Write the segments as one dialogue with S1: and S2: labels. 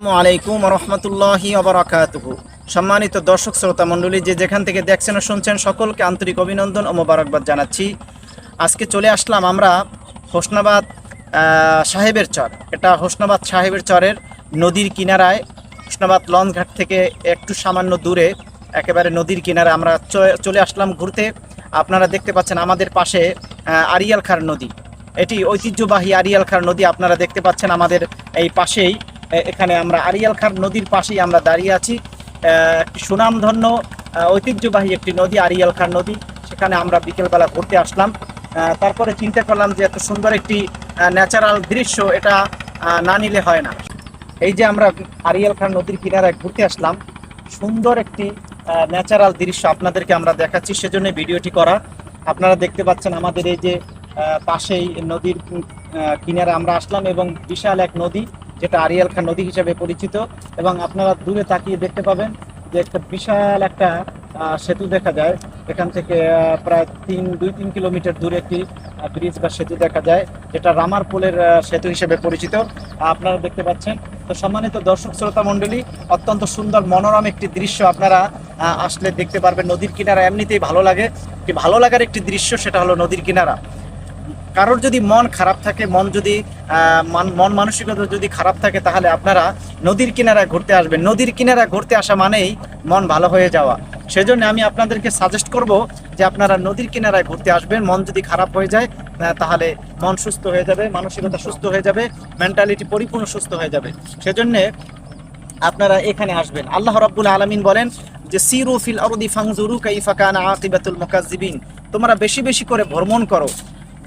S1: আসসালামু আলাইকুম রহমতুল্লাহি ওবারাকাতুহু। সম্মানিত দর্শক শ্রোতা মণ্ডলী, যে যেখান থেকে দেখছেন ও শুনছেন সকলকে আন্তরিক অভিনন্দন ও মোবারকবাদ জানাচ্ছি। আজকে চলে আসলাম আমরা হোসনাবাদ সাহেবের চর। এটা হোসনাবাদ সাহেবের চরের নদীর কিনারায়, হোসনাবাদ লঞ্চঘাট থেকে একটু সামান্য দূরে একেবারে নদীর কিনারে আমরা চলে আসলাম ঘুরতে। আপনারা দেখতে পাচ্ছেন আমাদের পাশে আড়িয়াল খার নদী। এটি ঐতিহ্যবাহী আড়িয়াল খার নদী আপনারা দেখতে পাচ্ছেন আমাদের এই পাশেই। এখানে আমরা আড়িয়াল খার নদীর পাশেই আমরা দাঁড়িয়ে আছি। একটি সুনামধন্য ঐতিহ্যবাহী একটি নদী আড়িয়াল খার নদী। সেখানে আমরা বিকেলবেলা ঘুরতে আসলাম। তারপরে চিন্তা করলাম যে এত সুন্দর একটি ন্যাচারাল দৃশ্য, এটা না নিলে হয় না। এই যে আমরা আড়িয়াল খার নদীর কিনারায় ঘুরতে আসলাম, সুন্দর একটি ন্যাচারাল দৃশ্য আপনাদেরকে আমরা দেখাচ্ছি, সেজন্য ভিডিওটি করা। আপনারা দেখতে পাচ্ছেন আমাদের এই যে পাশেই নদীর কিনারে আমরা আসলাম, এবং বিশাল এক নদী যেটা আড়িয়াল খার নদী হিসেবে পরিচিত। এবং আপনারা দূরে তাকিয়ে দেখতে পাবেন যে একটা বিশাল একটা সেতু দেখা যায়। এখান থেকে প্রায় 2-3 কিলোমিটার দূরে একটি ব্রিজ বা সেতু দেখা যায়, যেটা রামারপোলের সেতু হিসেবে পরিচিত। আপনারা দেখতে পাচ্ছেন। তো সম্মানিত দর্শক শ্রোতা মণ্ডলী, অত্যন্ত সুন্দর মনোরম একটি দৃশ্য আপনারা আসলে দেখতে পারবেন। নদীর কিনারা এমনিতেই ভালো লাগে, ভালো লাগার একটি দৃশ্য, সেটা হলো নদীর কিনারা। কারোর যদি মন খারাপ থাকে, মন মানসিকতা যদি খারাপ থাকে, তাহলে আপনারা নদীর কিনারায় ঘুরতে আসবেন। নদীর কিনারায় ঘুরতে আসা মানেই মন ভালো হয়ে যাওয়া। সেজন্য আমি আপনাদেরকে সাজেস্ট করব যে আপনারা নদীর কিনারায় ঘুরতে আসবেন। মন যদি খারাপ হয়ে যায় তাহলে মন সুস্থ হয়ে যাবে, মানসিকতা সুস্থ হয়ে যাবে, মেন্টালিটি পরিপূর্ণ সুস্থ হয়ে যাবে। সেজন্য আপনারা এখানে আসবেন। আল্লাহ রাব্বুল আলামিন বলেন যে সিরু ফিল আরদি ফানজুরু কাইফা কানা আকিবাতুল মুকাজ্জিবিন। তোমরা বেশি বেশি করে ভ্রমণ করো।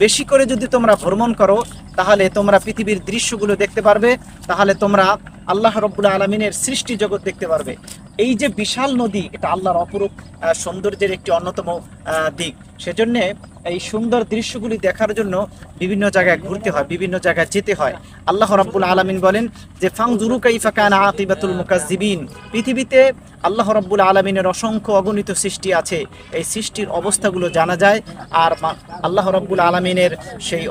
S1: বেশি করে যদি তোমরা ভ্রমণ করো, তাহলে তোমরা পৃথিবীর দৃশ্যগুলো দেখতে পারবে, তাহলে তোমরা আল্লাহ রাব্বুল আলামিনের সৃষ্টি জগৎ দেখতে পারবে। এই যে বিশাল নদী, এটা আল্লাহর অপরূপ সৌন্দর্যের একটি অন্যতম দিক। সেজন্যে এই সুন্দর দৃশ্যগুলি দেখার জন্য বিভিন্ন জায়গায় ঘুরতে হয়, বিভিন্ন জায়গায় যেতে হয়। আল্লাহ রাব্বুল আলামিন বলেন যে ফানজুরু কাইফা কানা আকিবাতুল মুকাজ্জিবিন। পৃথিবীতে আল্লাহ রাব্বুল আলামিনের অসংখ্য অগণিত সৃষ্টি আছে, এই সৃষ্টির অবস্থাগুলো জানা যায়, আর আল্লাহ রাব্বুল আলামিনের সেই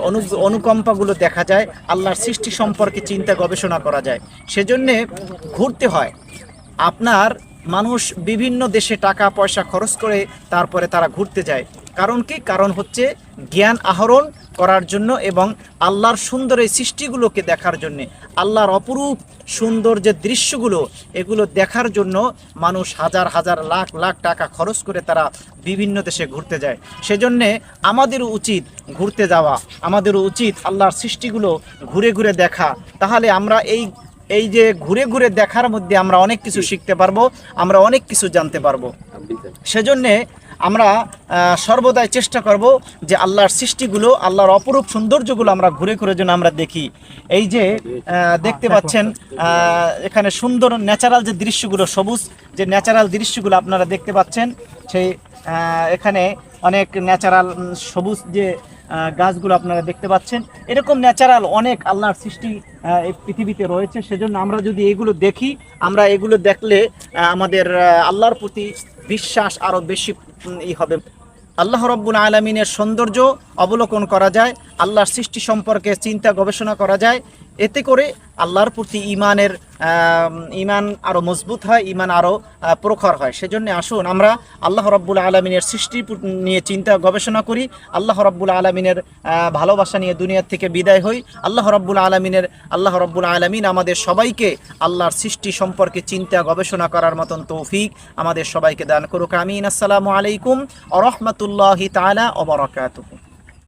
S1: অনুকম্পাগুলো দেখা যায়, আল্লাহর সৃষ্টি সম্পর্কে চিন্তা গবেষণা করা যায়। সেজন্যে ঘুরতে হয়। আপনার মানুষ বিভিন্ন দেশে টাকা পয়সা খরচ করে তারপরে তারা ঘুরতে যায়। কারণ কি? কারণ হচ্ছে জ্ঞান আহরণ করার জন্য এবং আল্লাহর সুন্দর এই সৃষ্টিগুলোকে দেখার জন্যে, আল্লাহর অপরূপ সুন্দর যে দৃশ্যগুলো, এগুলো দেখার জন্য মানুষ হাজার হাজার লাখ লাখ টাকা খরচ করে তারা বিভিন্ন দেশে ঘুরতে যায়। সেজন্যে আমাদেরও উচিত ঘুরতে যাওয়া, আমাদেরও উচিত আল্লাহর সৃষ্টিগুলো ঘুরে ঘুরে দেখা। তাহলে আমরা এই যে ঘুরে ঘুরে দেখার মধ্যে আমরা অনেক কিছু শিখতে পারবো, আমরা অনেক কিছু জানতে পারবো। সেজন্যে আমরা সর্বদাই চেষ্টা করব যে আল্লাহর সৃষ্টিগুলো, আল্লাহর অপরূপ সৌন্দর্যগুলো আমরা ঘুরে ঘুরে যেন আমরা দেখি। এই যে দেখতে পাচ্ছেন এখানে সুন্দর ন্যাচারাল যে দৃশ্যগুলো, সবুজ যে ন্যাচারাল দৃশ্যগুলো আপনারা দেখতে পাচ্ছেন, সেই এখানে অনেক ন্যাচারাল সবুজ যে গাছগুলো আপনারা দেখতে পাচ্ছেন, এরকম ন্যাচারাল অনেক আল্লাহর সৃষ্টি এই পৃথিবীতে রয়েছে। সেজন্য আমরা যদি এগুলো দেখি, আমরা এগুলো দেখলে আমাদের আল্লাহর প্রতি বিশ্বাস আরও বেশি হবে। আল্লাহ রাব্বুল আলামিনের সৌন্দর্য অবলোকন করা যায়, আল্লাহর সৃষ্টি সম্পর্কে চিন্তা গবেষণা করা যায়। এতে করে আল্লাহর প্রতি ইমান আরও মজবুত হয়, ইমান আরও প্রখর হয়। সেজন্য আসুন আমরা আল্লাহ রাব্বুল আলামিনের সৃষ্টি নিয়ে চিন্তা গবেষণা করি, আল্লাহ রাব্বুল আলামিনের ভালোবাসা নিয়ে দুনিয়ার থেকে বিদায় হই। আল্লাহ রাব্বুল আলামিন আমাদের সবাইকে আল্লাহর সৃষ্টি সম্পর্কে চিন্তা গবেষণা করার মতন তৌফিক আমাদের সবাইকে দান করুক। আমিন। আসসালামু আলাইকুম ওয়া রাহমাতুল্লাহি তাআলা ওয়া বারাকাতুহু।